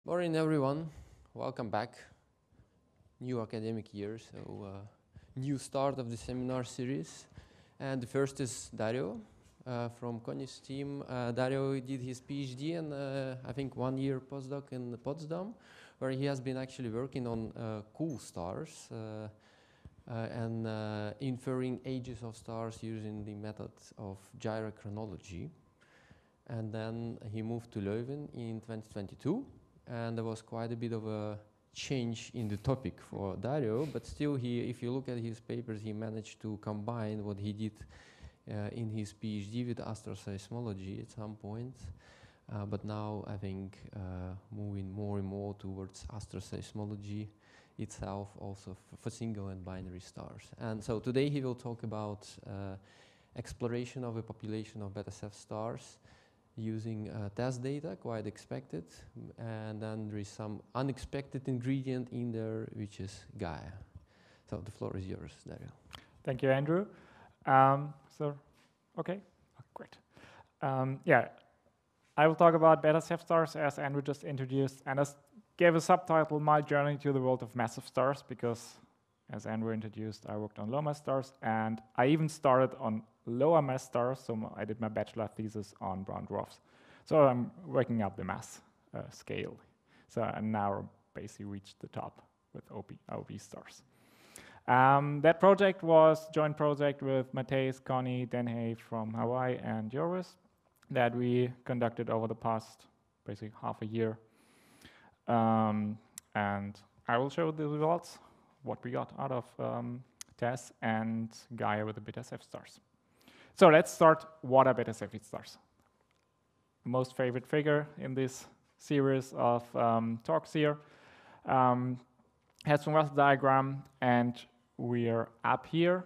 Morning, everyone. Welcome back. New academic year, so new start of the seminar series. And the first is Dario from Connie's team. Dario did his PhD and I think 1 year postdoc in Potsdam, where he has been actually working on cool stars and inferring ages of stars using the method of gyrochronology. And then he moved to Leuven in 2022. And there was quite a bit of a change in the topic for Dario, but still if you look at his papers, he managed to combine what he did in his PhD with astroseismology at some point. But now I think moving more and more towards astroseismology itself, also for single and binary stars. And so today he will talk about exploration of a population of beta Ceph stars using TESS data, quite expected, and then there is some unexpected ingredient in there, which is Gaia. So the floor is yours, Dario. Thank you, Andrew. Okay, great. Yeah, I will talk about beta Ceph stars, as Andrew just introduced, and I gave a subtitle, My Journey to the World of Massive Stars, because, as Andrew introduced, I worked on low mass stars, and I even started on lower mass stars, so I did my bachelor thesis on brown dwarfs. So I'm working up the mass scale. So I now basically reached the top with OB stars. That project was a joint project with Matthijs, Connie, Denhay from Hawaii, and Joris that we conducted over the past basically half a year. And I will show the results, what we got out of TESS and Gaia with the beta Ceph stars. So let's start. What are beta Ceph stars? Most favorite figure in this series of talks here has one Russell diagram, and we are up here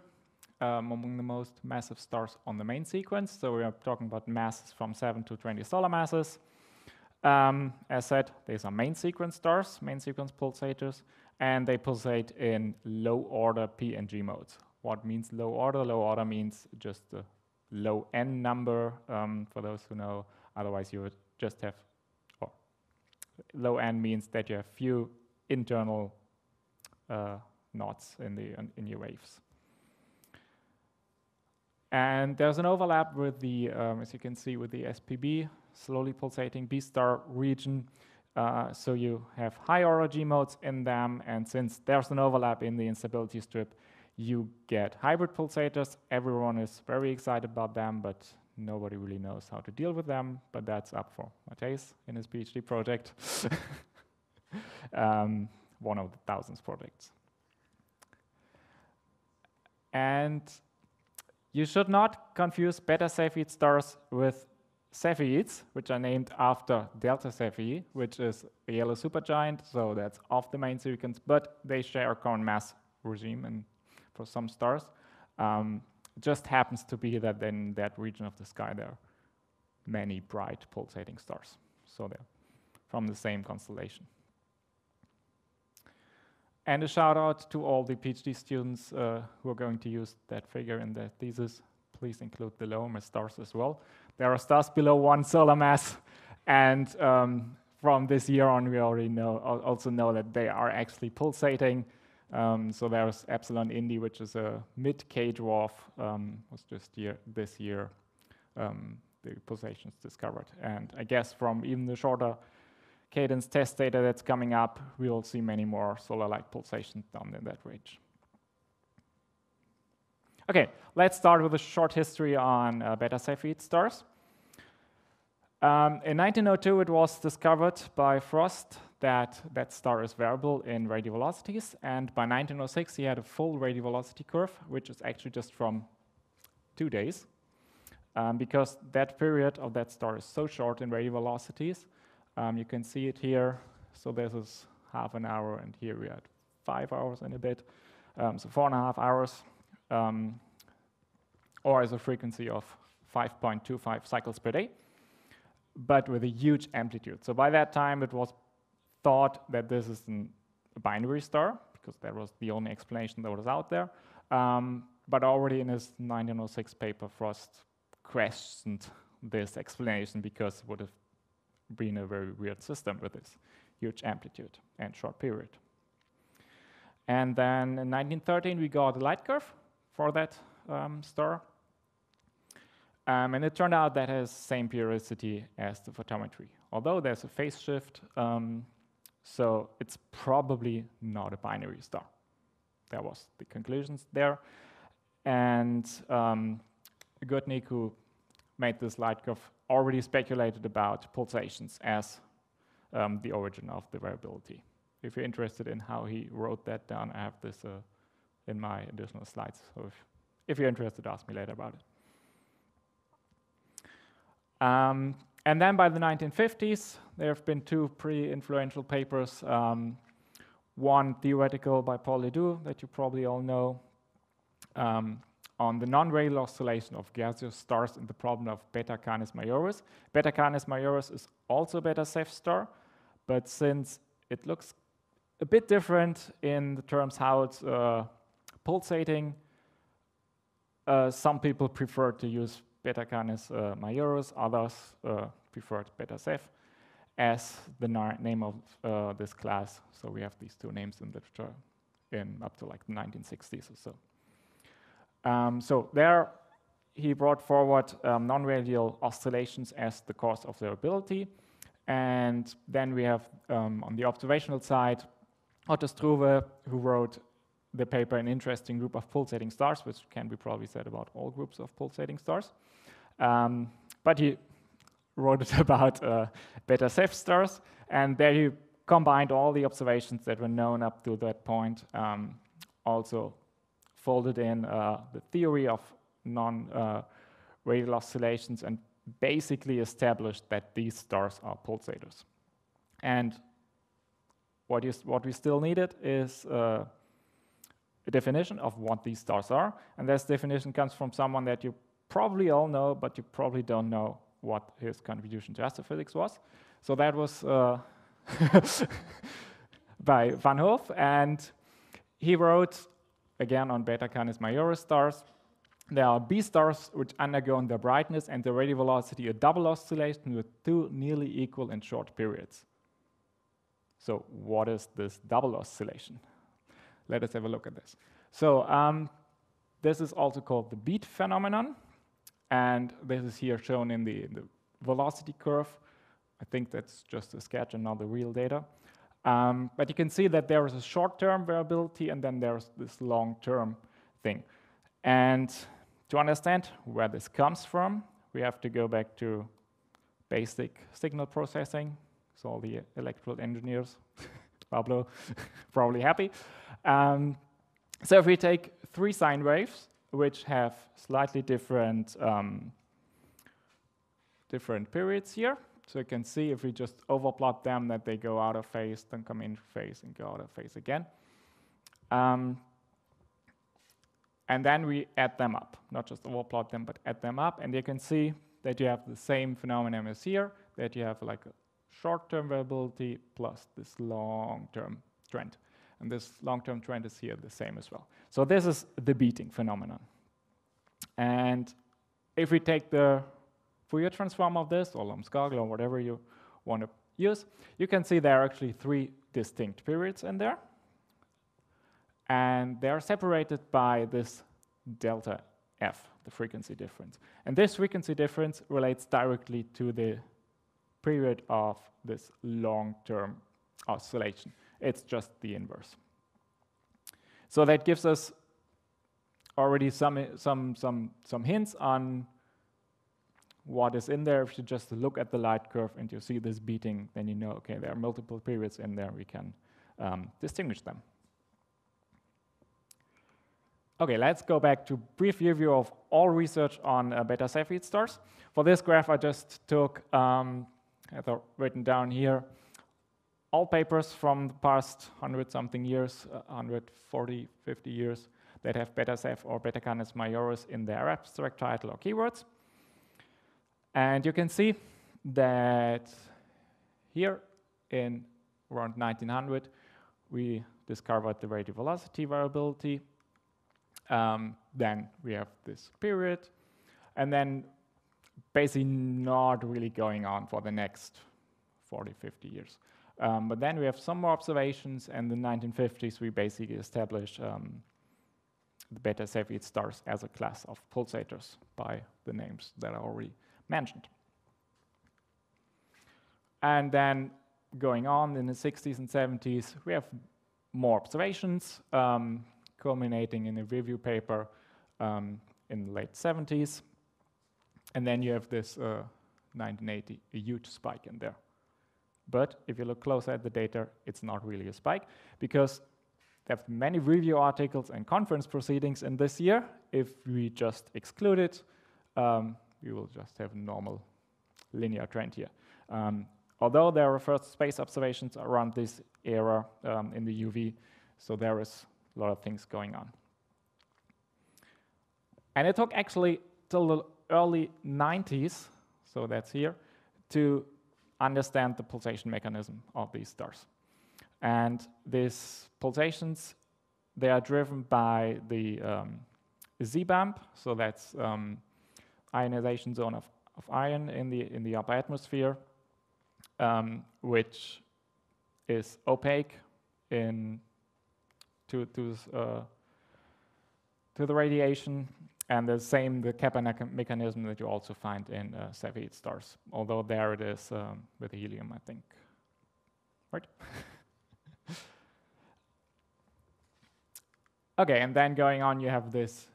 among the most massive stars on the main sequence. So we are talking about masses from 7 to 20 solar masses. As said, these are main sequence stars, main sequence pulsators, and they pulsate in low order P and G modes. What means low order? Low order means just the low n number, for those who know. Otherwise, you would just have, or low n means that you have few internal knots in your waves. And there's an overlap with the, as you can see, with the SPB, slowly pulsating B star region. So you have high order G modes in them, and since there's an overlap in the instability strip, you get hybrid pulsators. Everyone is very excited about them, but nobody really knows how to deal with them. But that's up for Matthijs in his PhD project, one of the thousands projects. And you should not confuse beta Cephei stars with Cepheids, which are named after Delta Cephei, which is a yellow supergiant, so that's off the main sequence, but they share a common mass regime and for some stars. It just happens to be that in that region of the sky there are many bright pulsating stars, so they're from the same constellation. And a shout out to all the PhD students who are going to use that figure in their thesis. Please include the low mass stars as well. There are stars below 1 solar mass, and from this year on, we already also know that they are actually pulsating. So there's Epsilon Indi, which is a mid-K dwarf, was just this year the pulsations discovered. And I guess from even the shorter cadence test data that's coming up, we'll see many more solar-like pulsations down in that range. Okay, let's start with a short history on beta Cephei stars. In 1902, it was discovered by Frost that that star is variable in radial velocities, and by 1906, he had a full radial velocity curve, which is actually just from 2 days, because that period of that star is so short in radial velocities. You can see it here. So this is half an hour, and here we had 5 hours and a bit, so 4.5 hours. Or as a frequency of 5.25 cycles per day, but with a huge amplitude. So by that time, it was thought that this is a binary star, because that was the only explanation that was out there. But already in his 1906 paper, Frost questioned this explanation because it would have been a very weird system with this huge amplitude and short period. And then in 1913, we got a light curve for that star. And it turned out that has same periodicity as the photometry, although there's a phase shift, so it's probably not a binary star. That was the conclusions there. And Goodnick, who made this light curve, already speculated about pulsations as the origin of the variability. If you're interested in how he wrote that down, I have this in my additional slides. So if you're interested, ask me later about it. And then by the 1950s, there have been two pretty influential papers. One theoretical by Paul Ledoux that you probably all know on the non-radial oscillation of gaseous stars in the problem of Beta Canis Majoris. Beta Canis Majoris is also a beta Ceph star, but since it looks a bit different in the terms how it's pulsating, some people prefer to use Beta Canis Majoris, others preferred beta Ceph as the name of this class. So we have these two names in literature in up to like the 1960s or so. So there he brought forward non-radial oscillations as the cause of variability. And then we have on the observational side, Otto Struve, who wrote the paper An Interesting Group of Pulsating Stars, which can be probably said about all groups of pulsating stars. But he wrote it about beta Ceph stars, and there he combined all the observations that were known up to that point, also folded in the theory of non-radial oscillations, and basically established that these stars are pulsators. And what we still needed is a definition of what these stars are, and this definition comes from someone that you probably all know, but you probably don't know what his contribution to astrophysics was. So that was by Van Hoof, and he wrote, again on Beta Canis Majoris stars, there are B stars which undergo in their brightness and their radial velocity a double oscillation with two nearly equal and short periods. So what is this double oscillation? Let us have a look at this. So this is also called the beat phenomenon, and this is here shown in the velocity curve. I think that's just a sketch and not the real data. But you can see that there is a short-term variability, and then there's this long-term thing. And to understand where this comes from, we have to go back to basic signal processing. So all the electrical engineers, Pablo, probably happy. So if we take three sine waves, which have slightly different periods here, so you can see if we just overplot them that they go out of phase, then come in phase and go out of phase again. And then we add them up, not just overplot them, but add them up. And you can see that you have the same phenomenon as here, that you have like a short-term variability plus this long-term trend. And this long-term trend is here the same as well. So this is the beating phenomenon. And if we take the Fourier transform of this, or Lomskagel, or whatever you want to use, you can see there are actually three distinct periods in there. And they are separated by this delta F, the frequency difference. And this frequency difference relates directly to the period of this long-term oscillation. It's just the inverse. So that gives us already some hints on what is in there. If you just look at the light curve and you see this beating, then you know, okay, there are multiple periods in there. We can distinguish them. Okay, let's go back to brief review of all research on beta Cephei stars. For this graph, I just took, I've written down here, all papers from the past 100-something years, 140, 50 years, that have beta Ceph or Beta Canis Majoris in their abstract title or keywords. And you can see that here in around 1900, we discovered the radial velocity variability. Then we have this period, and then basically not really going on for the next 40, 50 years. But then we have some more observations, and in the 1950s we basically established the beta Cepheid stars as a class of pulsators by the names that I already mentioned. And then going on in the 60s and 70s, we have more observations, culminating in a review paper in the late 70s. And then you have this 1980, a huge spike in there. But if you look closer at the data, it's not really a spike, because there have been many review articles and conference proceedings in this year. If we just exclude it, we will just have a normal linear trend here. Although there are first space observations around this era in the UV, so there is a lot of things going on. And it took actually till the early 90s, so that's here, to understand the pulsation mechanism of these stars. And these pulsations, they are driven by the Z-bump, so that's ionization zone of iron in the upper atmosphere, which is opaque to the radiation, and the Kappa mechanism that you also find in Cepheid stars, although there it is with helium, I think. Right? Okay, and then going on, you have this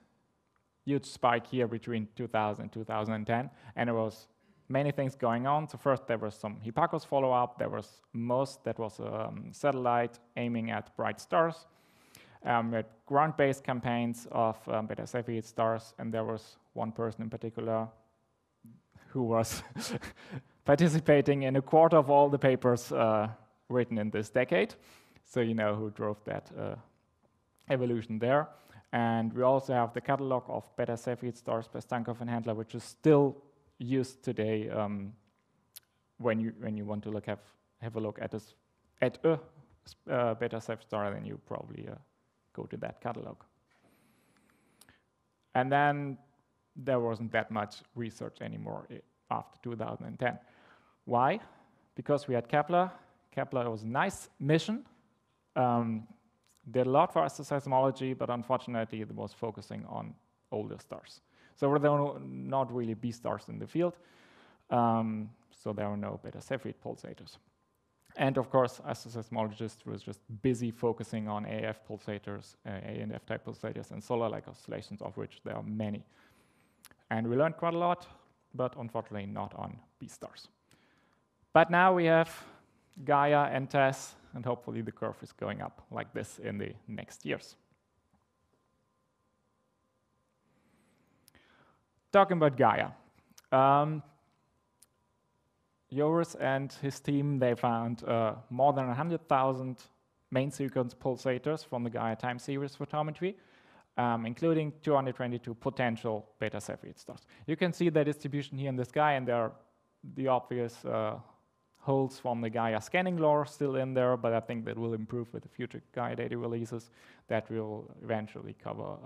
huge spike here between 2000 and 2010, and there was many things going on. So first there was some Hipparcos follow-up, there was MOST, that was a satellite aiming at bright stars. We had ground-based campaigns of beta Cepheid stars, and there was one person in particular who was participating in a quarter of all the papers written in this decade. So you know who drove that evolution there. And we also have the catalog of beta Cepheid stars by Stankov and Handler, which is still used today when you want to have a look at a beta Cepheid star, then you probably go to that catalog. And then there wasn't that much research anymore after 2010. Why? Because we had Kepler. Kepler was a nice mission. Did a lot for astroseismology, but unfortunately it was focusing on older stars. So there were not really B stars in the field, so there were no beta Cepheid pulsators. And of course, astroseismologists were just busy focusing on AF pulsators, A and F type pulsators, and solar-like oscillations, of which there are many. And we learned quite a lot, but unfortunately not on B stars. But now we have Gaia and TESS, and hopefully the curve is going up like this in the next years. Talking about Gaia. Joris and his team, they found more than 100,000 main sequence pulsators from the Gaia time series photometry, including 222 potential beta Cepheid stars. You can see the distribution here in the sky, and there are the obvious holes from the Gaia scanning lore still in there, but I think that will improve with the future Gaia data releases that will eventually cover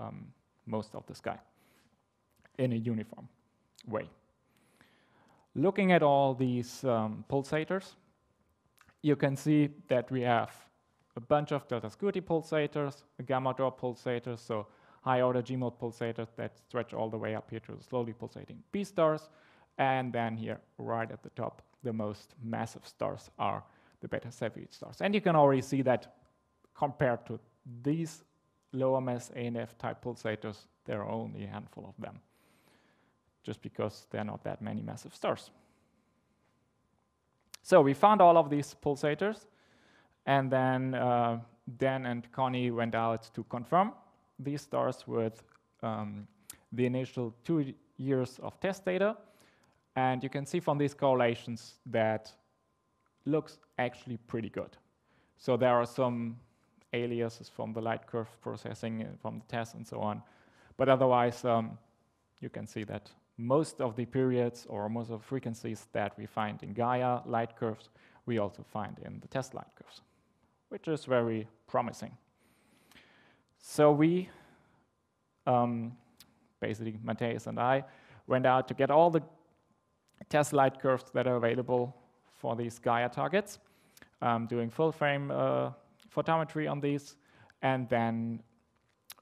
most of the sky in a uniform way. Looking at all these pulsators, you can see that we have a bunch of delta Scuti pulsators, gamma drop pulsators, so high order G-mode pulsators that stretch all the way up here to the slowly pulsating B stars, and then here right at the top, the most massive stars are the beta Cepheid stars. And you can already see that compared to these lower mass A and F type pulsators, there are only a handful of them, just because there are not that many massive stars. So we found all of these pulsators, and then Dan and Connie went out to confirm these stars with the initial 2 years of test data. And you can see from these correlations that looks actually pretty good. So there are some aliases from the light curve processing from the TESS and so on. But otherwise, you can see that most of the periods or most of the frequencies that we find in Gaia light curves, we also find in the TESS light curves, which is very promising. So we, basically Matthias and I, went out to get all the TESS light curves that are available for these Gaia targets. doing full frame photometry on these, and then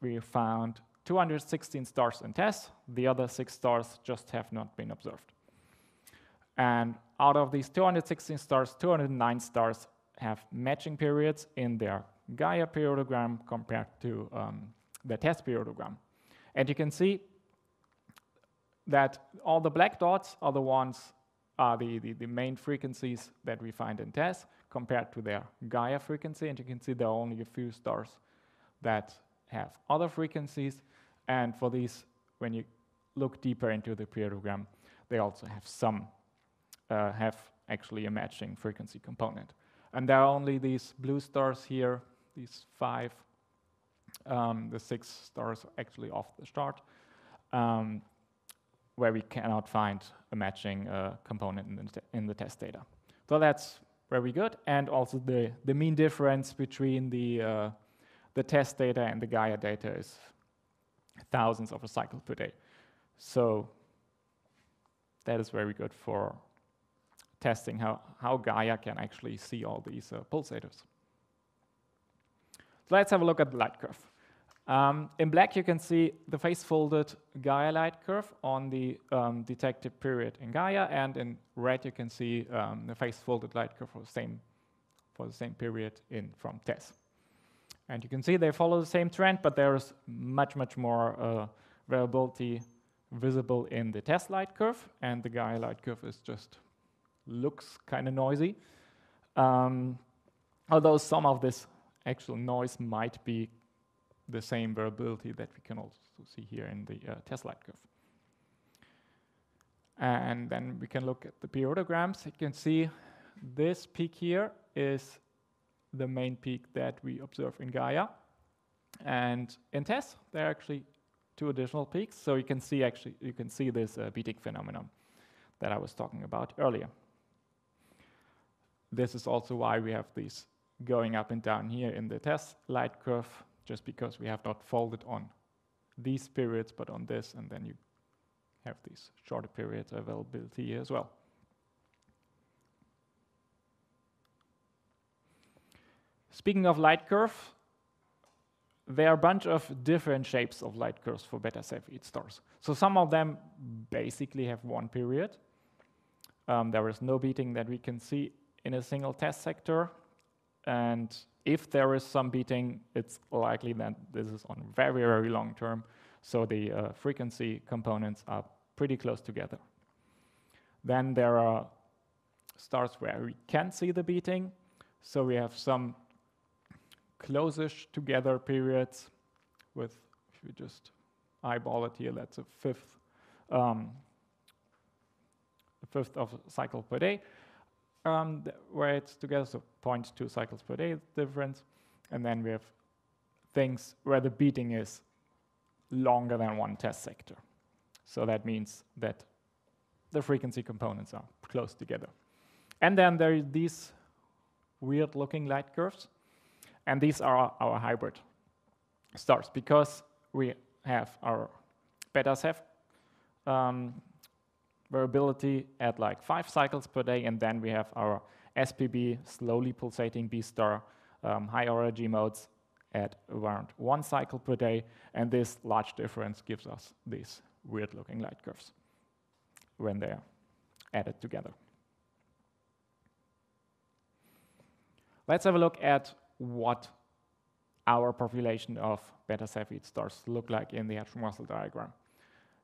we found 216 stars in TESS. The other 6 stars just have not been observed. And out of these 216 stars, 209 stars have matching periods in their Gaia periodogram compared to the TESS periodogram. And you can see that all the black dots are the ones the main frequencies that we find in TESS compared to their Gaia frequency. And you can see there are only a few stars that have other frequencies. And for these, when you look deeper into the periodogram, they also have have actually a matching frequency component. And there are only these blue stars here, these 5, the 6 stars actually off the chart, where we cannot find a matching component in the TESS data. So that's very good. And also the mean difference between the TESS data and the Gaia data is thousands of a cycle per day. So that is very good for testing how Gaia can actually see all these pulsators. So let's have a look at the light curve. In black, you can see the phase-folded Gaia light curve on the detected period in Gaia, and in red, you can see the phase-folded light curve for the same period from TESS. And you can see they follow the same trend, but there is much more variability visible in the TESS light curve, and the Gaia light curve looks kind of noisy. Although some of this actual noise might be the same variability that we can also see here in the TESS light curve. And then we can look at the periodograms. You can see this peak here is the main peak that we observe in Gaia. And in TESS, there are actually 2 additional peaks. So you can see this beating phenomenon that I was talking about earlier. This is also why we have these going up and down here in the TESS light curve, just because we have not folded on these periods, but on this, and then you have these shorter periods availability here as well. Speaking of light curve, there are a bunch of different shapes of light curves for beta Cephei stars. So some of them basically have 1 period. There is no beating that we can see in a single TESS sector. And if there is some beating, it's likely that this is on very long term. So the frequency components are pretty close together. Then there are stars where we can see the beating. So we have some close-ish together periods with, if you just eyeball it here, that's a fifth of a cycle per day, where it's together, so 0.2 cycles per day difference. And then we have things where the beating is longer than 1 TESS sector. So that means that the frequency components are close together. And then there are these weird-looking light curves. And these are our hybrid stars, because we have our beta Cephei variability at like 5 cycles per day, and then we have our SPB, slowly pulsating B star, high origin modes at around 1 cycle per day, and this large difference gives us these weird-looking light curves when they are added together. Let's have a look at what our population of beta Cephei stars look like in the Hertzsprung-Russell diagram.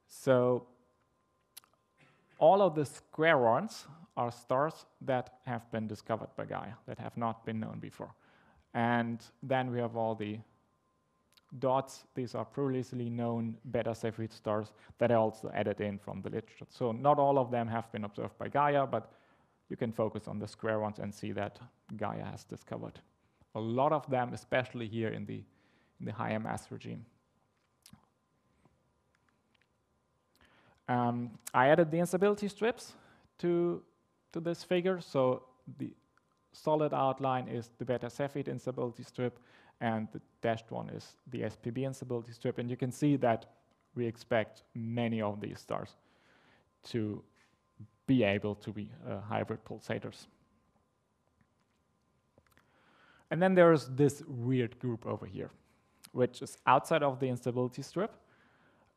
So all of the square ones are stars that have been discovered by Gaia, that have not been known before. And then we have all the dots. These are previously known beta Cephei stars that are also added in from the literature. So not all of them have been observed by Gaia, but you can focus on the square ones and see that Gaia has discovered a lot of them, especially here in the higher mass regime. I added the instability strips to this figure. So the solid outline is the beta Cephei instability strip, and the dashed one is the SPB instability strip. And you can see that we expect many of these stars to be able to be hybrid pulsators. And then there is this weird group over here, which is outside of the instability strip.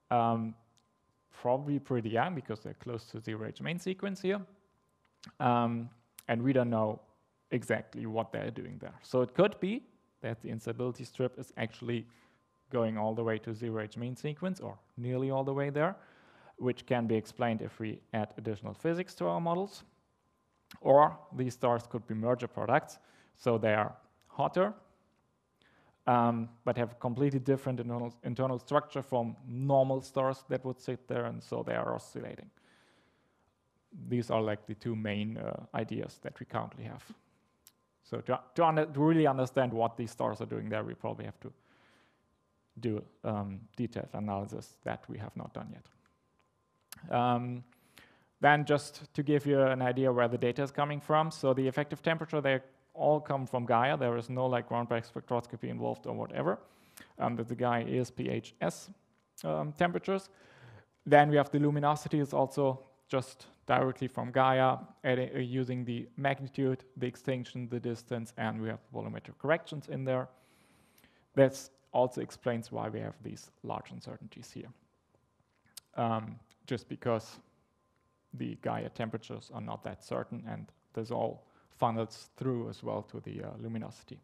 Probably pretty young because they're close to the zero-age main sequence here. And we don't know exactly what they're doing there. So it could be that the instability strip is actually going all the way to zero-age main sequence, or nearly all the way there, which can be explained if we add additional physics to our models. Or these stars could be merger products, so they are hotter, but have completely different internal structure from normal stars that would sit there, and so they are oscillating. These are like the two main ideas that we currently have. So to really understand what these stars are doing there, we probably have to do detailed analysis that we have not done yet. Then just to give you an idea where the data is coming from, so the effective temperature, they all come from Gaia. There is no like ground-break spectroscopy involved or whatever. That the Gaia ESP-HS temperatures. Then we have the luminosity is also just directly from Gaia, using the magnitude, the extinction, the distance, and we have volumetric corrections in there. That also explains why we have these large uncertainties here. Just because the Gaia temperatures are not that certain, and this all funnels through as well to the luminosity.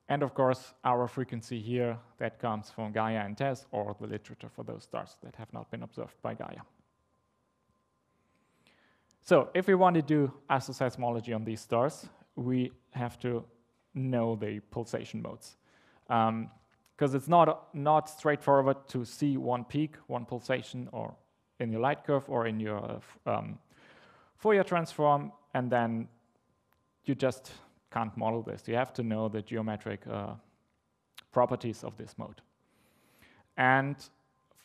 And of course, our frequency here, that comes from Gaia and TESS, or the literature for those stars that have not been observed by Gaia. So if we want to do astroseismology on these stars, we have to know the pulsation modes. Because it's not straightforward to see one peak, one pulsation, or in your light curve, or in your Fourier transform, and then you just can't model this. You have to know the geometric properties of this mode. And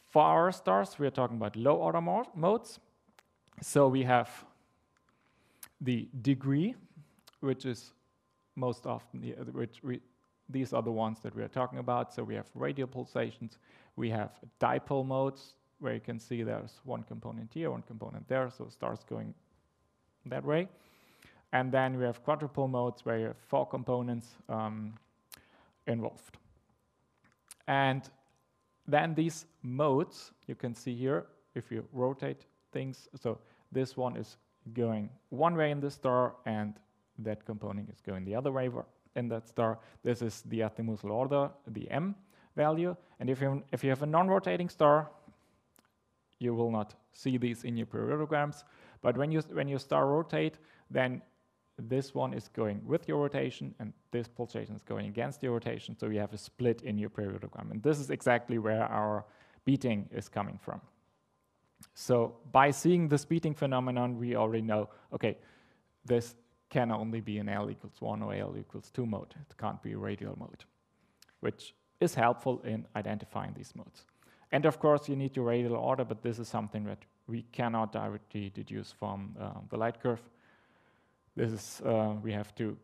for our stars, we are talking about low-order modes. So we have the degree, which is most often, these are the ones that we are talking about. So we have radial pulsations. We have dipole modes, where you can see there's one component here, one component there, so stars going that way. And then we have quadrupole modes, where you have 4 components involved. And then these modes, you can see here, if you rotate things, so this one is going one way in the star, and that component is going the other way in that star. This is the azimuthal order, the M value. And if you have a non-rotating star, you will not see these in your periodograms. But when your star rotate, then this one is going with your rotation, and this pulsation is going against your rotation. So you have a split in your periodogram. And this is exactly where our beating is coming from. So by seeing this beating phenomenon, we already know, okay, this can only be an L equals 1 or L equals 2 mode. It can't be a radial mode, which is helpful in identifying these modes. And of course, you need your radial order, but this is something that we cannot directly deduce from the light curve. This is, we have to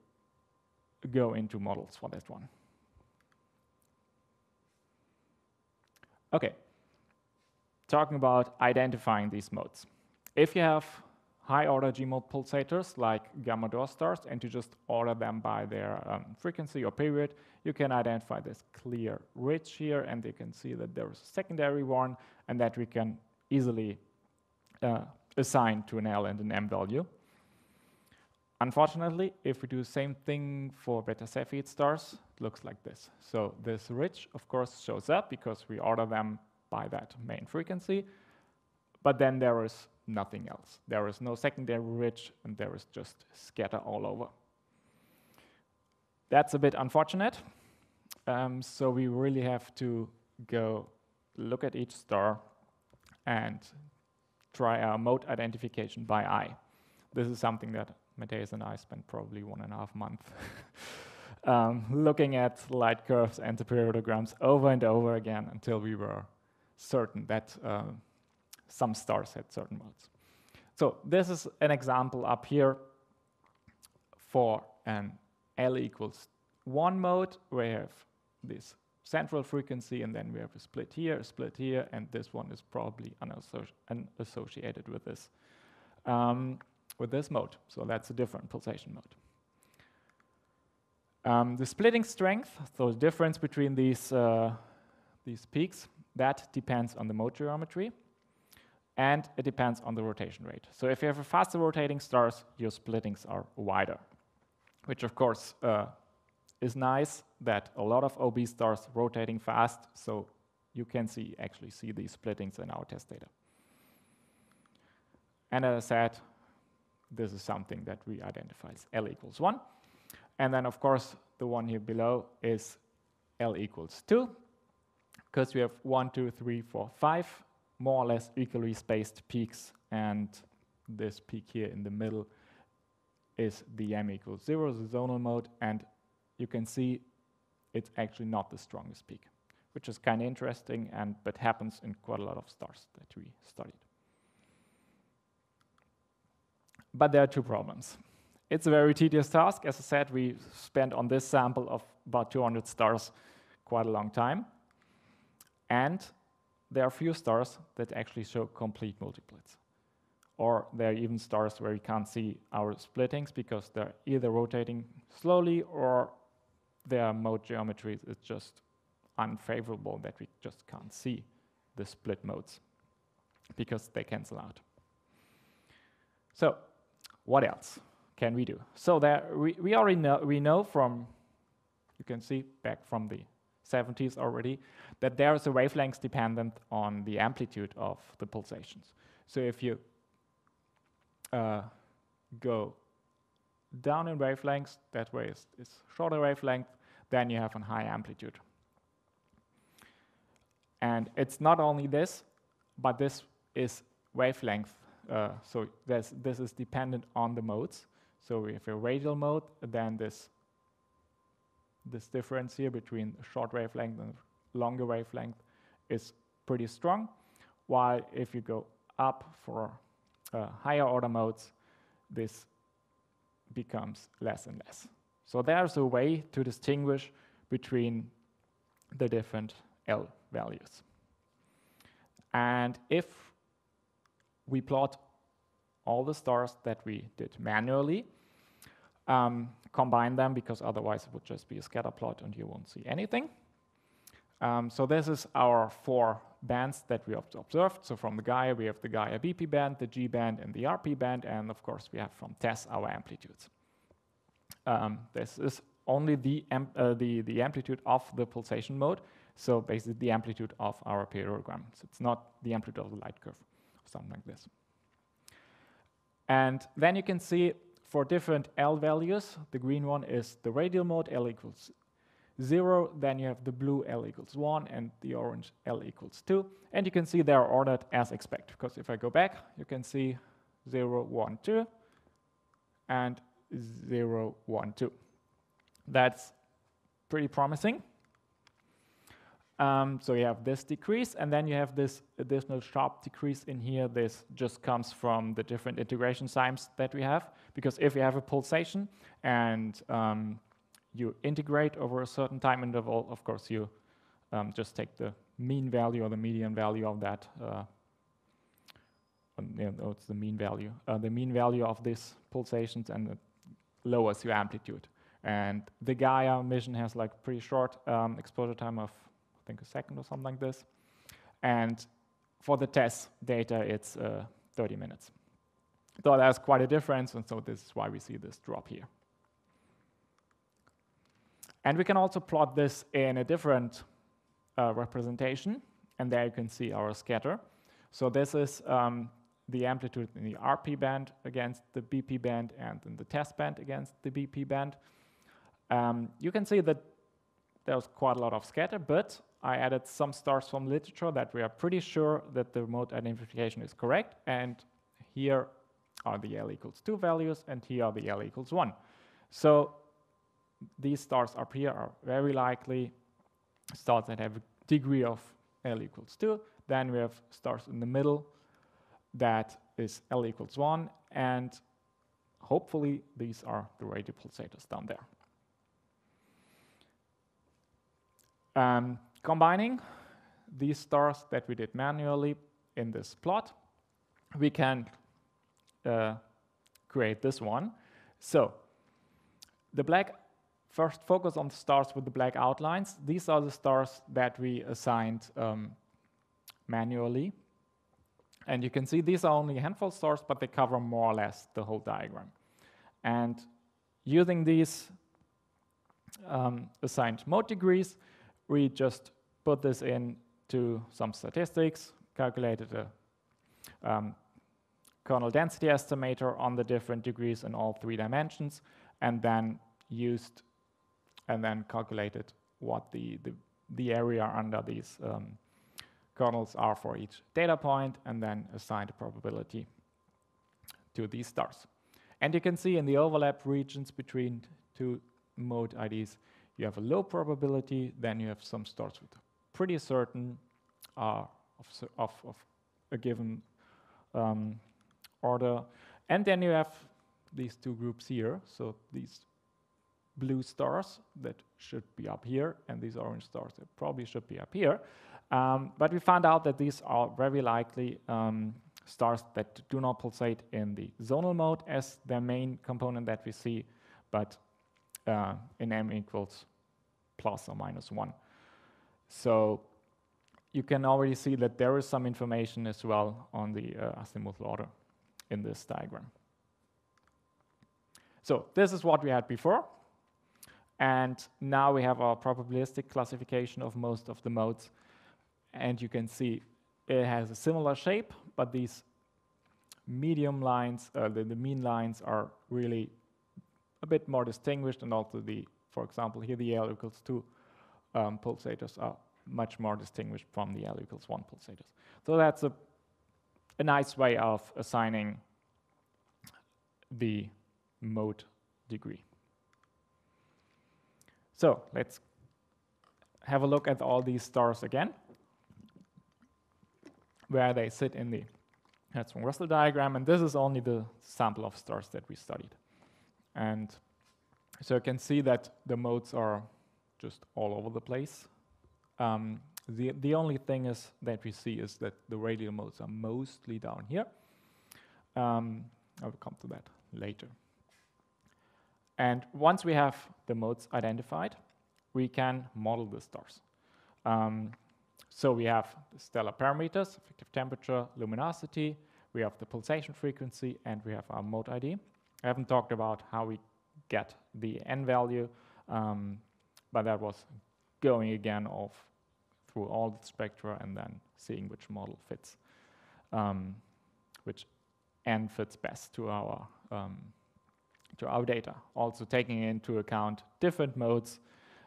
go into models for that one. Okay, talking about identifying these modes. If you have high-order G-mode pulsators like gamma Dor stars, and you just order them by their frequency or period, you can identify this clear ridge here, and you can see that there is a secondary one, and that we can easily assign to an L and an M value. Unfortunately, if we do the same thing for beta Cephei stars, it looks like this. So this ridge, of course, shows up because we order them by that main frequency, but then there is nothing else. There is no secondary ridge, and there is just scatter all over. That's a bit unfortunate. So we really have to go look at each star and try our mode identification by eye. This is something that Matthias and I spent probably 1.5 months looking at light curves and the periodograms over and over again until we were certain that some stars had certain modes. So this is an example up here for an L equals 1 mode, where you have this central frequency, and then we have a split here, and this one is probably unassociated with this mode. So that's a different pulsation mode. The splitting strength, so the difference between these peaks, that depends on the mode geometry, and it depends on the rotation rate. So if you have a faster rotating stars, your splittings are wider, which of course is nice that a lot of OB stars rotating fast, so you can actually see these splittings in our test data. And as I said, this is something that we identify as L equals 1. And then, of course, the one here below is L equals 2, because we have 1, 2, 3, 4, 5, more or less equally spaced peaks, and this peak here in the middle is the M equals 0, the zonal mode, and you can see it's actually not the strongest peak, which is kind of interesting, but happens in quite a lot of stars that we studied. But there are two problems. It's a very tedious task. As I said, we spent on this sample of about 200 stars quite a long time. And there are few stars that actually show complete multiplets. Or there are even stars where we can't see our splittings because they're either rotating slowly or their mode geometry is just unfavorable, that we just can't see the split modes because they cancel out. So what else can we do? So there we already know from, you can see back from the 70s already, that there is a wavelength dependent on the amplitude of the pulsations. So if you go down in wavelengths, that way is shorter wavelength, then you have a high amplitude. And it's not only this, but this is wavelength. So this is dependent on the modes. So if a radial mode, then this difference here between short wavelength and longer wavelength is pretty strong. While if you go up for higher order modes, this becomes less and less. So there's a way to distinguish between the different L values. And if we plot all the stars that we did manually, combine them, because otherwise it would just be a scatter plot and you won't see anything. So this is our 4 bands that we observed. So from the Gaia, we have the Gaia BP band, the G band, and the RP band, and of course we have from TESS our amplitudes. This is only the amplitude of the pulsation mode, so basically the amplitude of our parallelogram. So it's not the amplitude of the light curve, or something like this. And then you can see for different L values, the green one is the radial mode, L equals 0, then you have the blue L equals 1, and the orange L equals 2. And you can see they are ordered as expected, because if I go back, you can see 0, 1, 2, and 0, 1, 2. That's pretty promising. So you have this decrease, and then you have this additional sharp decrease in here. This just comes from the different integration signs that we have, because if you have a pulsation and you integrate over a certain time interval, of course you just take the mean value or the median value of that. It's the mean value of these pulsations, and it lowers your amplitude. And the Gaia mission has like pretty short exposure time of, I think, a second or something like this. And for the TESS data, it's 30 minutes. So there's quite a difference, and so this is why we see this drop here. And we can also plot this in a different representation, and there you can see our scatter. So this is the amplitude in the RP band against the BP band, and in the TESS band against the BP band. You can see that there's quite a lot of scatter, but I added some stars from literature that we are pretty sure that the mode identification is correct, and here are the L equals 2 values, and here are the L equals 1. So these stars up here are very likely stars that have a degree of L equals 2. Then we have stars in the middle that is L equals 1, and hopefully these are the radial pulsators down there. Combining these stars that we did manually in this plot, we can create this one. So the black first focus on the stars with the black outlines. These are the stars that we assigned manually. And you can see these are only a handful of stars, but they cover more or less the whole diagram. And using these assigned mode degrees, we just put this into some statistics, calculated a kernel density estimator on the different degrees in all 3 dimensions, and then calculated what the area under these kernels are for each data point, and then assigned a probability to these stars. And you can see in the overlap regions between 2 mode IDs, you have a low probability, then you have some stars with pretty certain of a given order. And then you have these 2 groups here, so these blue stars that should be up here, and these orange stars that probably should be up here. But we found out that these are very likely stars that do not pulsate in the zonal mode as their main component that we see, but in m equals plus or minus 1. So you can already see that there is some information as well on the azimuthal order in this diagram. So this is what we had before. And now we have our probabilistic classification of most of the modes. And you can see it has a similar shape, but these medium lines, the mean lines are really a bit more distinguished, and also for example, here the L equals 2 pulsators are much more distinguished from the L equals 1 pulsators. So that's a nice way of assigning the mode degree. So let's have a look at all these stars again, where they sit in the Hertzsprung-Russell diagram, and this is only the sample of stars that we studied. And so you can see that the modes are just all over the place. The only thing is that we see is that the radial modes are mostly down here. I will come to that later. And once we have the modes identified, we can model the stars. So we have the stellar parameters, effective temperature, luminosity, we have the pulsation frequency, and we have our mode ID. I haven't talked about how we get the n value, but that was going again through all the spectra and then seeing which model fits, which n fits best to our data. Also taking into account different modes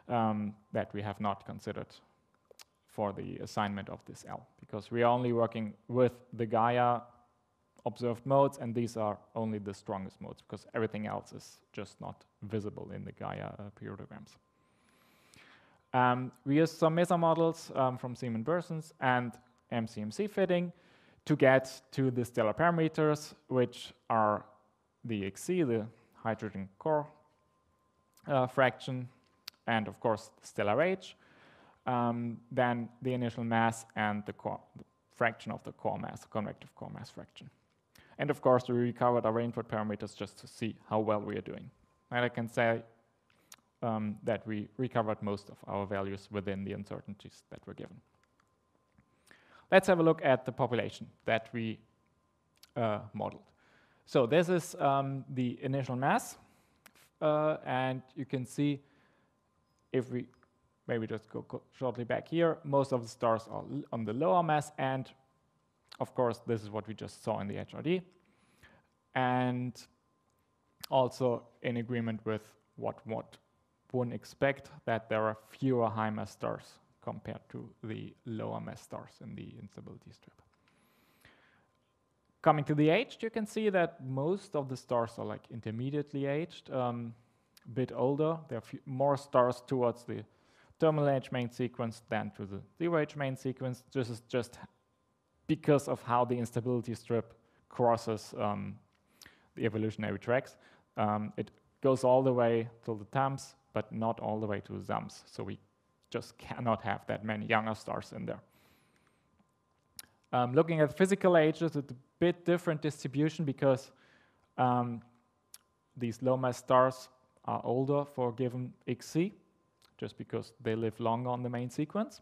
that we have not considered for the assignment of this L, because we are only working with the Gaia observed modes, and these are only the strongest modes, because everything else is just not visible in the Gaia periodograms. We use some MESA models from Siemens Bersons and MCMC fitting to get to the stellar parameters, which are the XC, the hydrogen core fraction, and of course the stellar age, then the initial mass and the fraction of the core mass, the convective core mass fraction. And of course, we recovered our input parameters just to see how well we are doing. And I can say that we recovered most of our values within the uncertainties that were given. Let's have a look at the population that we modeled. So this is the initial mass, and you can see, if we maybe just go shortly back here, most of the stars are on the lower mass, and of course this is what we just saw in the HRD, and also in agreement with what one expect, that there are fewer high mass stars compared to the lower mass stars in the instability strip. Coming to the age, you can see that most of the stars are like intermediately aged, a bit older. There are more stars towards the terminal age main sequence than to the zero age main sequence. This is just because of how the instability strip crosses the evolutionary tracks. It goes all the way to the TAMS, but not all the way to the ZAMS. So we just cannot have that many younger stars in there. Looking at physical ages, it's a bit different distribution, because these low mass stars are older for a given XC, just because they live longer on the main sequence.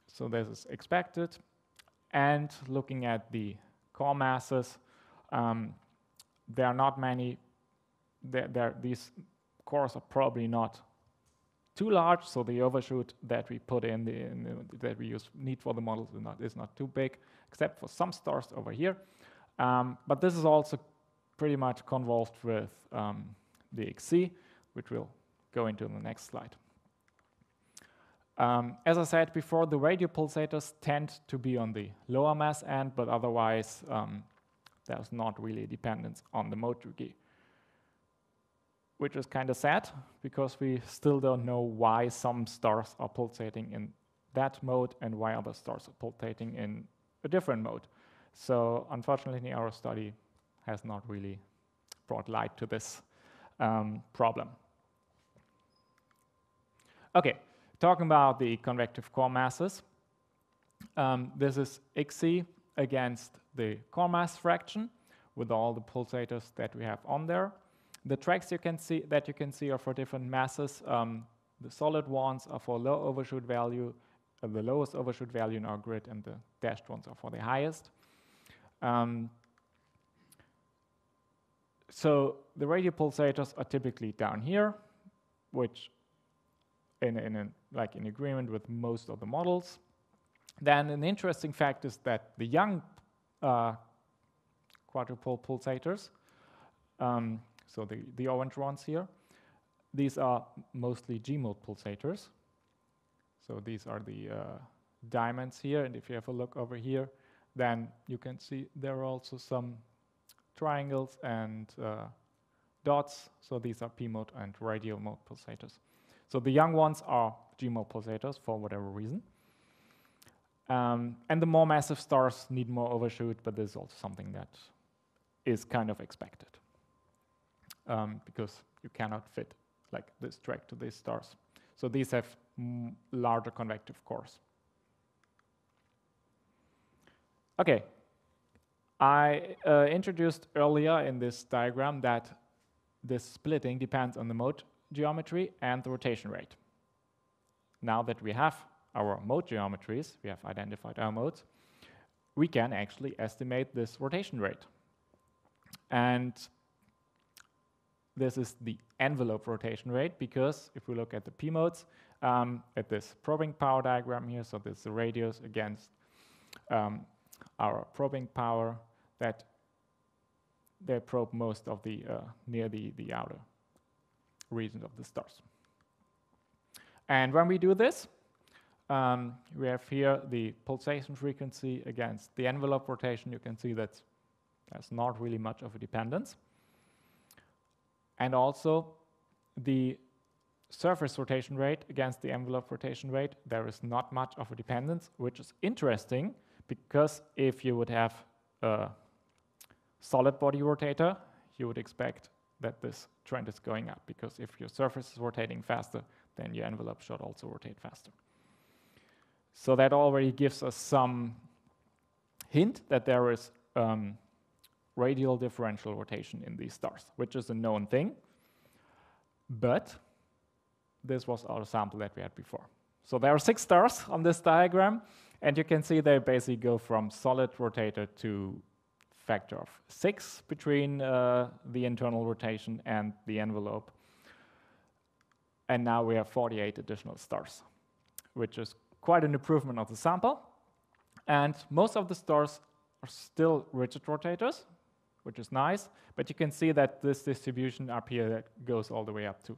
So this is expected. And looking at the core masses, there are not many. These cores are probably not too large, so the overshoot that we put that we need for the models is not too big, except for some stars over here. But this is also pretty much convolved with the XC, which we'll go into in the next slide. As I said before, the radio pulsators tend to be on the lower mass end, but otherwise there's not really a dependence on the mode degree, which is kind of sad because we still don't know why some stars are pulsating in that mode and why other stars are pulsating in a different mode. So unfortunately, our study has not really brought light to this problem. Okay, talking about the convective core masses. This is XC against the core mass fraction with all the pulsators that we have on there. The tracks you can see are for different masses. The solid ones are for low overshoot value, the lowest overshoot value in our grid, and the dashed ones are for the highest. So the radio pulsators are typically down here, which in agreement with most of the models. Then an interesting fact is that the young quadrupole pulsators, so the orange ones here, these are mostly G-mode pulsators. So these are the diamonds here, and if you have a look over here, then you can see there are also some triangles and dots. So these are P-mode and radial mode pulsators. So the young ones are G-mode pulsators for whatever reason. And the more massive stars need more overshoot, but this is also something that is kind of expected because you cannot fit like this track to these stars. So these have larger convective cores. Okay, I introduced earlier in this diagram that this splitting depends on the mode geometry and the rotation rate. Now that we have our mode geometries, we have identified our modes, we can actually estimate this rotation rate. And this is the envelope rotation rate, because if we look at the P modes, at this probing power diagram here, so this is the radius against our probing power, that they probe most of the near the outer regions of the stars. And when we do this, we have here the pulsation frequency against the envelope rotation. You can see that there's not really much of a dependence. And also the surface rotation rate against the envelope rotation rate, there is not much of a dependence, which is interesting because if you would have a solid body rotator, you would expect that this trend is going up, because if your surface is rotating faster, then your envelope should also rotate faster. So that already gives us some hint that there is radial differential rotation in these stars, which is a known thing. But this was our sample that we had before. So there are 6 stars on this diagram, and you can see they basically go from solid rotator to factor of 6 between the internal rotation and the envelope. And now we have 48 additional stars, which is quite an improvement of the sample. And most of the stars are still rigid rotators, which is nice, but you can see that this distribution up here that goes all the way up to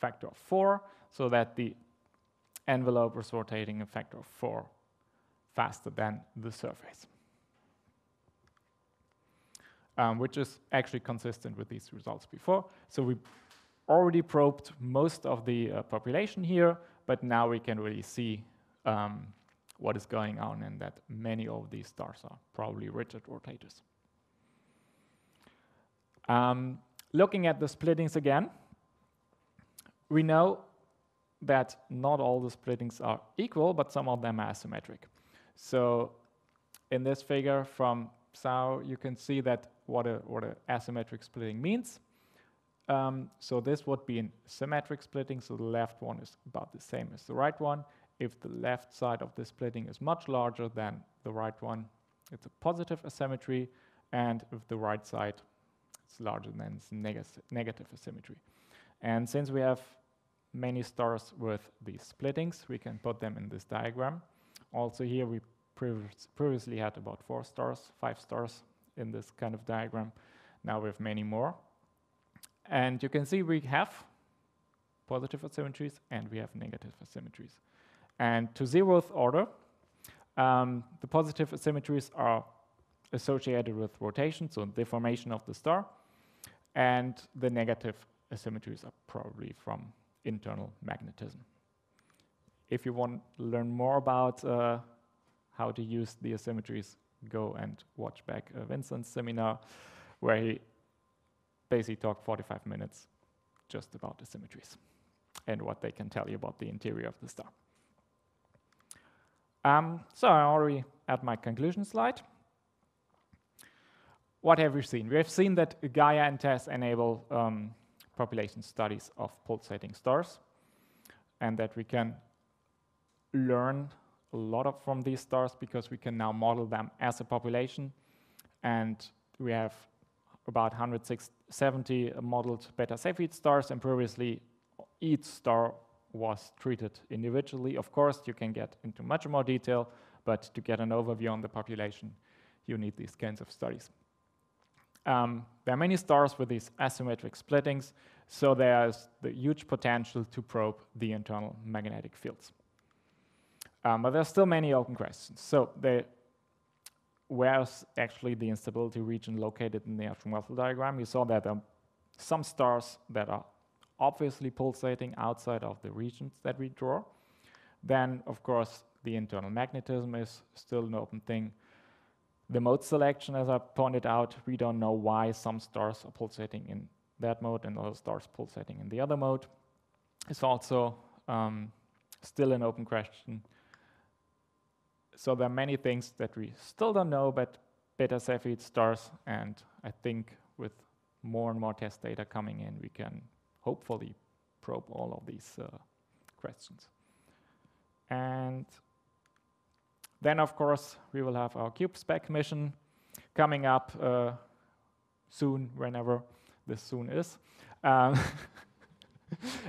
factor of 4, so that the envelope is rotating a factor of 4 faster than the surface, which is actually consistent with these results before. So we already probed most of the population here, but now we can really see what is going on, and that many of these stars are probably rigid rotators. Looking at the splittings again, we know that not all the splittings are equal, but some of them are asymmetric. So in this figure from Sao, you can see that what a asymmetric splitting means. So this would be in symmetric splitting, so the left one is about the same as the right one. If the left side of the splitting is much larger than the right one, it's a positive asymmetry, and if the right side is larger than it's negative asymmetry. And since we have many stars with these splittings, we can put them in this diagram. Also here we previously had about 4 stars, 5 stars in this kind of diagram. Now we have many more. And you can see we have positive asymmetries and we have negative asymmetries. And to 0th order, the positive asymmetries are associated with rotation, so deformation of the star, and the negative asymmetries are probably from internal magnetism. If you want to learn more about how to use the asymmetries, go and watch back Vincent's seminar, where he basically talked 45 minutes just about asymmetries and what they can tell you about the interior of the star. So I'm already at my conclusion slide. What have we seen? We have seen that Gaia and TESS enable population studies of pulsating stars, and that we can learn a lot from these stars because we can now model them as a population, and we have about 170 modeled beta Cephei stars, and previously each star was treated individually. Of course, you can get into much more detail, but to get an overview on the population, you need these kinds of studies. There are many stars with these asymmetric splittings, so there's the huge potential to probe the internal magnetic fields. But there's still many open questions. So where's actually the instability region located in the astrometry diagram? You saw that there are some stars that are obviously pulsating outside of the regions that we draw. Then, of course, the internal magnetism is still an open thing. The mode selection, as I pointed out, we don't know why some stars are pulsating in that mode and other stars pulsating in the other mode. It's also still an open question. So there are many things that we still don't know about beta Cephei stars, and I think with more and more test data coming in, we can hopefully probe all of these questions. And then, of course, we will have our CubeSpec mission coming up soon, whenever this soon is.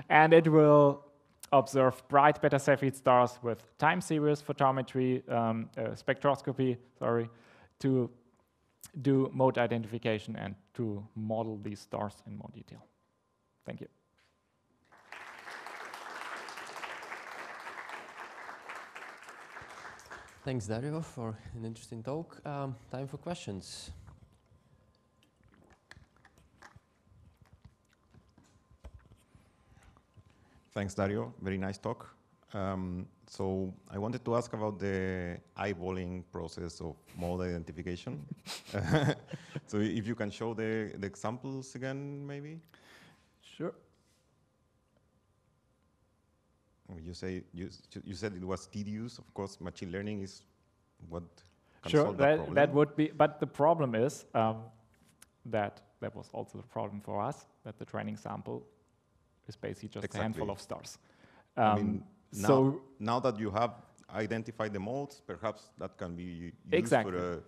And it will observe bright beta Cephei stars with time series photometry, spectroscopy, to do mode identification and to model these stars in more detail. Thank you. Thanks, Dario, for an interesting talk. Time for questions. Thanks, Dario. Very nice talk. So I wanted to ask about the eyeballing process of mode identification. So if you can show the examples again, maybe? Sure. You said it was tedious. Of course, machine learning is what can sure, solve that problem. That would be, but the problem is that was also the problem for us, that the training sample is basically just a handful of stars. I mean, now that you have identified the modes, perhaps that can be used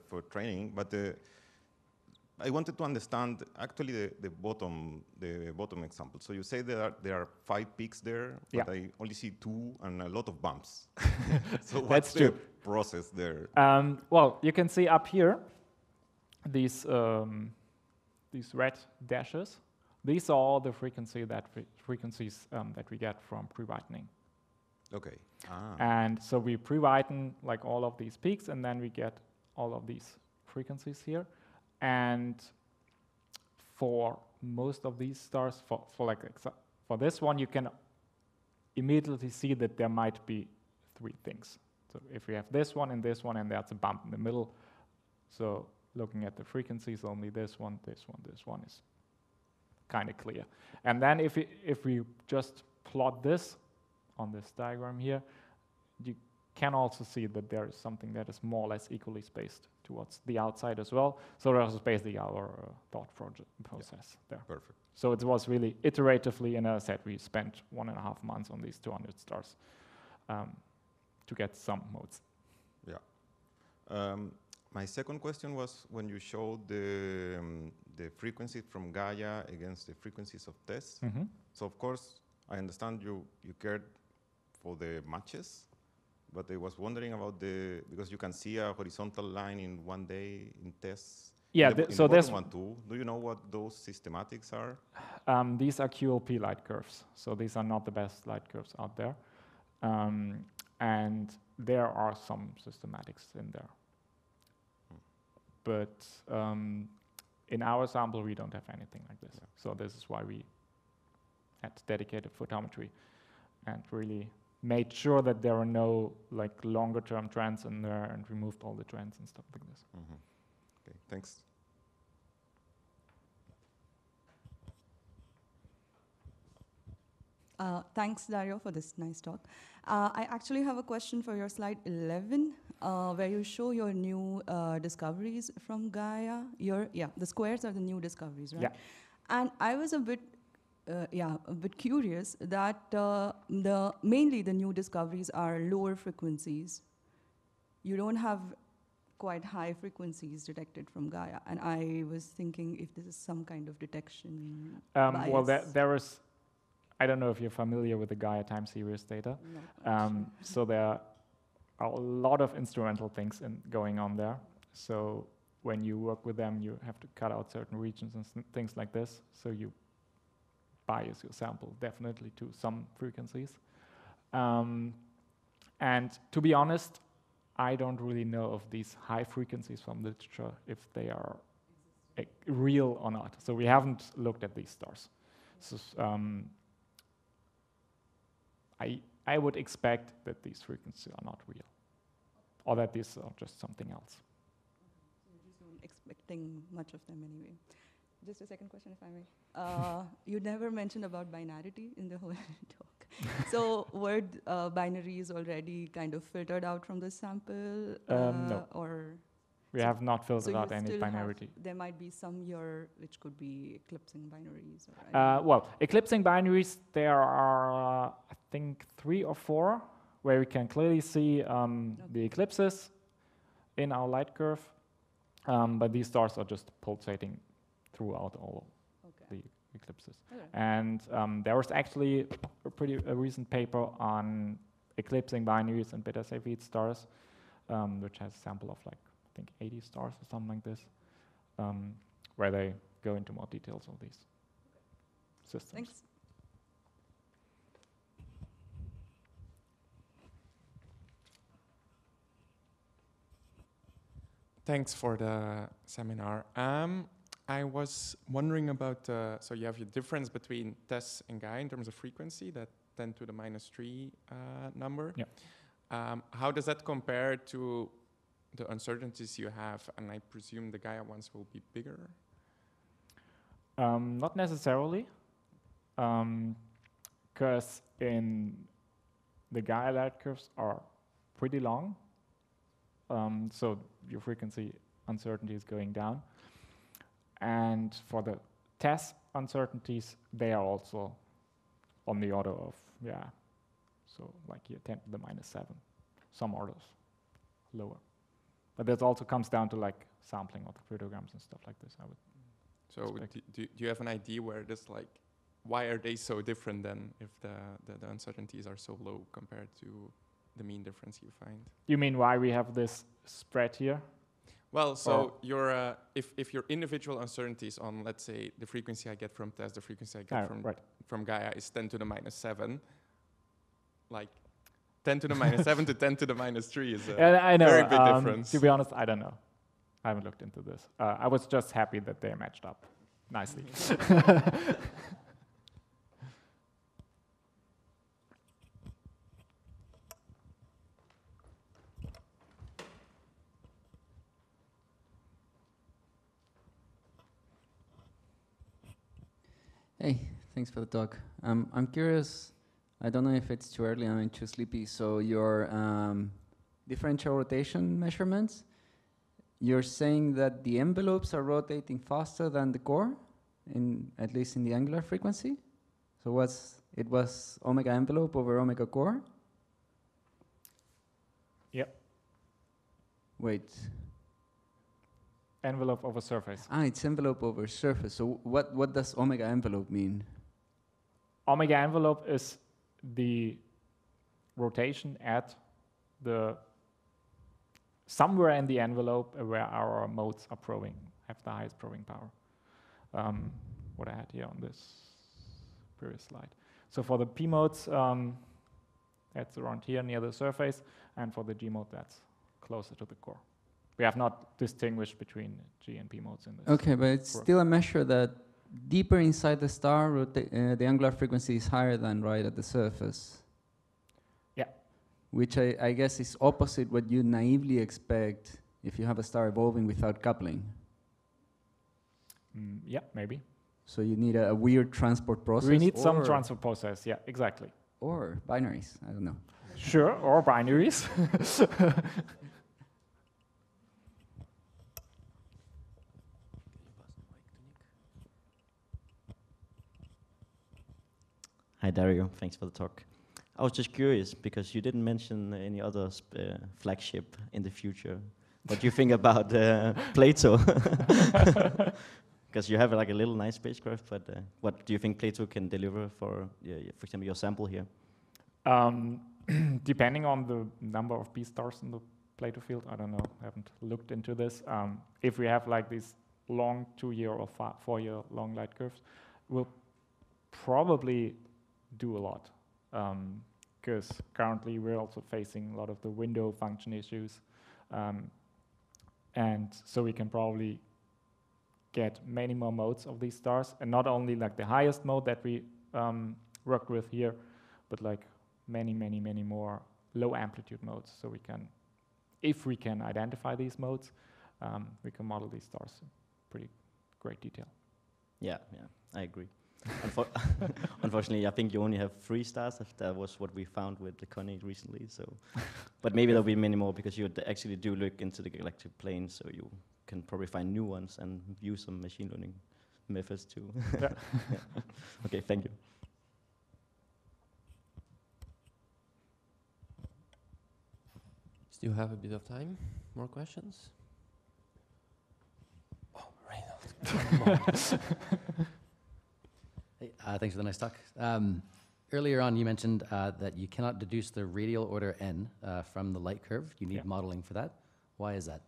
for training. But I wanted to understand actually the bottom example. So you say there are 5 peaks there, but I only see 2 and a lot of bumps. So what's the process there? Well, you can see up here these red dashes. These are all the frequencies that we get from pre-whitening. Okay. And so we pre-whiten like all of these peaks, and then we get all of these frequencies here. And for most of these stars, for this one, you can immediately see that there might be 3 things. So if we have this one, and there's a bump in the middle. So looking at the frequencies, only this one is kind of clear. And then if we just plot this on this diagram here, you can also see that there is something that is more or less equally spaced towards the outside as well. So that is basically our thought process there. Perfect. So it was really iteratively, and as I said, we spent 1.5 months on these 200 stars to get some modes. Yeah. My second question was when you showed the frequencies from Gaia against the frequencies of TESS. So of course, I understand you cared for the matches, but I was wondering about because you can see a horizontal line in one day in TESS. Yeah, so there's one too. Do you know what those systematics are? These are QLP light curves. So these are not the best light curves out there. And there are some systematics in there. But in our sample, we don't have anything like this. Yeah. So this is why we had dedicated photometry and really made sure that there are no like longer-term trends in there and removed all the trends and stuff like this. Okay, thanks. Thanks, Dario, for this nice talk. I actually have a question for your slide 11, where you show your new discoveries from Gaia. The squares are the new discoveries, right? Yeah. And I was a bit curious that mainly the new discoveries are lower frequencies. You don't have quite high frequencies detected from Gaia, and I was thinking if this is some kind of detection bias. Well, there is. I don't know if you're familiar with the Gaia time series data. No, so there are a lot of instrumental things going on there. So when you work with them, you have to cut out certain regions and things like this. So you bias your sample definitely to some frequencies. And to be honest, I don't really know of these high frequencies from literature if they are real or not. So we haven't looked at these stars. So, I would expect that these frequencies are not real, or that these are just something else. So you're just not expecting much of them anyway. Just a second question, if I may. You never mentioned about binarity in the whole talk. So were binaries already kind of filtered out from the sample? No. Or we have not filtered out any binarity. There might be some here which could be eclipsing binaries. Or well, eclipsing binaries, there are, I think, 3 or 4 where we can clearly see the eclipses in our light curve. But these stars are just pulsating throughout all the eclipses. Okay. And there was actually a recent paper on eclipsing binaries and beta Cephei stars, which has a sample of like, I think 80 stars or something like this, where they go into more details of these systems. Thanks. Thanks for the seminar. I was wondering about, so you have your difference between TESS and Gaia in terms of frequency, that 10 to the -3 number. Yeah. How does that compare to the uncertainties you have? And I presume the Gaia ones will be bigger? Not necessarily, because in the Gaia light curves are pretty long. So your frequency uncertainty is going down. And for the TESS uncertainties, they are also on the order of, so like here 10 to the -7, some orders lower. But that also comes down to like sampling of the cryptograms and stuff like this, I would do you have an idea where this why are they so different then if the uncertainties are so low compared to the mean difference you find? You mean why we have this spread here? Well, so your if your individual uncertainties on, let's say, the frequency I get from TESS, the frequency I get from Gaia is 10 to the -7, like 10 to the -7 to 10 to the -3 is a very big difference. To be honest, I don't know. I haven't looked into this. I was just happy that they matched up nicely. Hey, thanks for the talk. I'm curious, I don't know if it's too early, I'm too sleepy, so your differential rotation measurements, you're saying that the envelopes are rotating faster than the core? at least in the angular frequency. So it was omega envelope over omega core. Yep. Wait. Envelope over surface. It's envelope over surface. So what does omega envelope mean? Omega envelope is the rotation at the somewhere in the envelope where our modes are probing, have the highest probing power. What I had here on this previous slide. So for the P modes, that's around here near the surface, and for the G mode, that's closer to the core. We have not distinguished between G and P modes in this. Okay, but it's still a measure that deeper inside the star, the angular frequency is higher than right at the surface. Yeah. Which I guess is opposite what you naively expect if you have a star evolving without coupling. Yeah, maybe. So you need a weird transport process. We need some transfer process, yeah, exactly. Or binaries, I don't know. Sure, or binaries. Hi Dario, thanks for the talk. I was just curious because you didn't mention any other flagship in the future. What do you think about Plato? Because you have like a little nice spacecraft, but what do you think Plato can deliver for example, your sample here? Depending on the number of P stars in the Plato field, I don't know, I haven't looked into this. If we have like these long 2-year or 4-year long light curves, we'll probably do a lot. Because currently we're also facing a lot of the window function issues. And so we can probably get many more modes of these stars, and not only like the highest mode that we worked with here, but like many more low amplitude modes. So we can, if we can identify these modes, we can model these stars in pretty great detail. Yeah, I agree. Unfortunately, I think you only have 3 stars. That was what we found with the Connie recently. So, but maybe there'll be many more because you actually do look into the galactic plane, so you can probably find new ones and use some machine learning methods too. Yeah. Okay, thank you. Still have a bit of time. More questions? Oh, Reinhold. Hey, thanks for the nice talk. Earlier on, you mentioned that you cannot deduce the radial order n from the light curve. You need modeling for that. Why is that?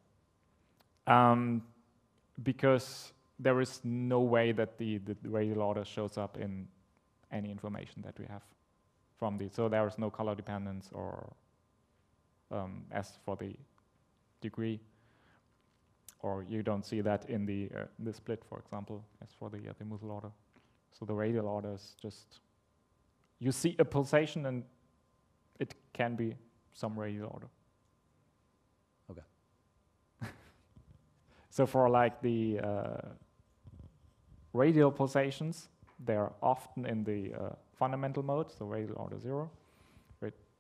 Because there is no way that the radial order shows up in any information that we have from the. So there is no color dependence or as for the degree, or you don't see that in the split, for example, as for the Mussel order. So the radial order is just, you see a pulsation and it can be some radial order. Okay. So for like the radial pulsations, they're often in the fundamental mode, so radial order 0.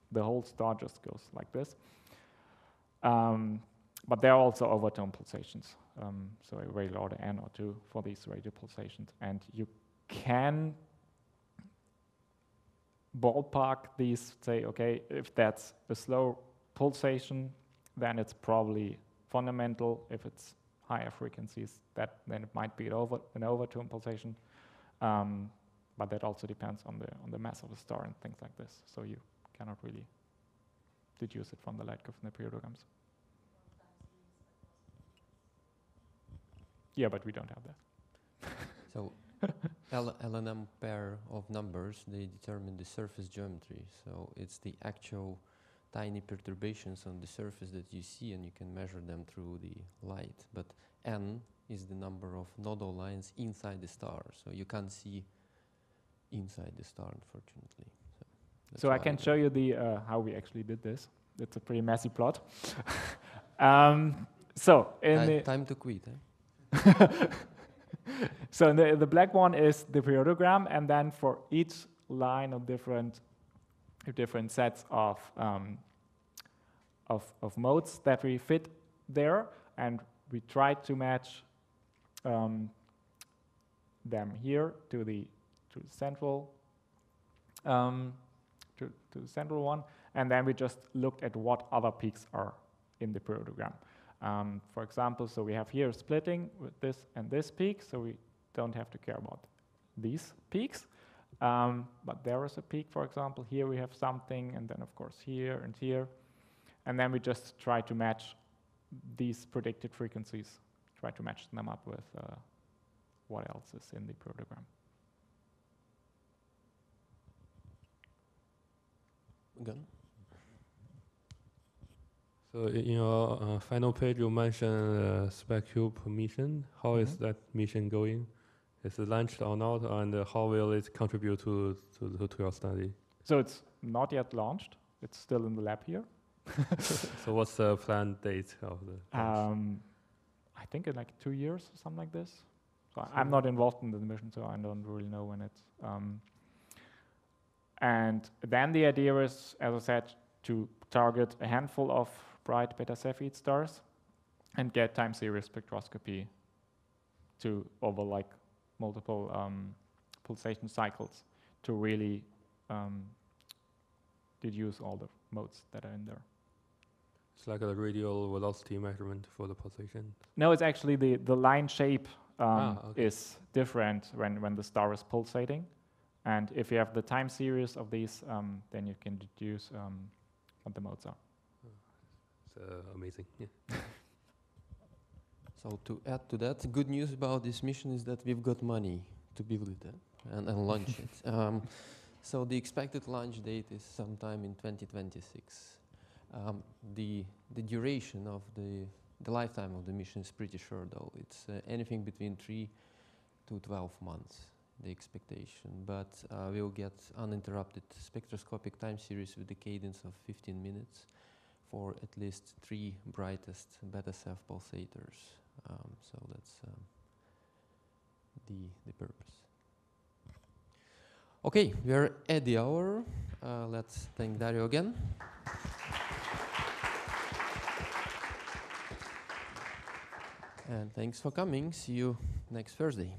The whole star just goes like this. But there are also overtone pulsations, so a radial order n or 2 for these radial pulsations. And you can ballpark these, say, okay, if that's a slow pulsation, then it's probably fundamental. If it's higher frequencies, then it might be an overtone pulsation. But that also depends on the mass of the star and things like this. So you cannot really deduce it from the light curve and the periodograms. Yeah, but we don't have that. So LNM pair of numbers, they determine the surface geometry. So it's the actual tiny perturbations on the surface that you see, and you can measure them through the light. But n is the number of nodal lines inside the star. So you can't see inside the star, unfortunately. So I can show you the how we actually did this. It's a pretty messy plot. So in time to quit, eh? So the black one is the periodogram, and then for each line of different sets of modes that we fit there, and we try to match them here to the central to the central one, and then we just looked at what other peaks are in the program. For example, so we have here splitting with this and this peak, so we don't have to care about these peaks. But there is a peak, for example, here we have something, and then of course here and here. And then we just try to match these predicted frequencies, try to match them up with what else is in the program. Again? So in your final page, you mentioned SpecCube mission. How is that mission going? Is it launched or not, and how will it contribute to your study? So it's not yet launched. It's still in the lab here. So what's the planned date of the launch? I think in like 2 years or something like this. So I'm not involved in the mission, so I don't really know when it's. And then the idea is, as I said, to target a handful of bright beta Cephei stars and get time series spectroscopy over like multiple pulsation cycles to really deduce all the modes that are in there. It's like a radial velocity measurement for the pulsation? No, it's actually the line shape is different when the star is pulsating. And if you have the time series of these, then you can deduce what the modes are. It's amazing. Yeah. So to add to that, good news about this mission is that we've got money to build it and launch it. So the expected launch date is sometime in 2026. The duration of the lifetime of the mission is pretty short, though. It's anything between 3 to 12 months, the expectation. But we'll get uninterrupted spectroscopic time series with a cadence of 15 minutes for at least 3 brightest beta Ceph pulsators. So that's the purpose. Okay, we're at the hour. Let's thank Dario again. And thanks for coming. See you next Thursday.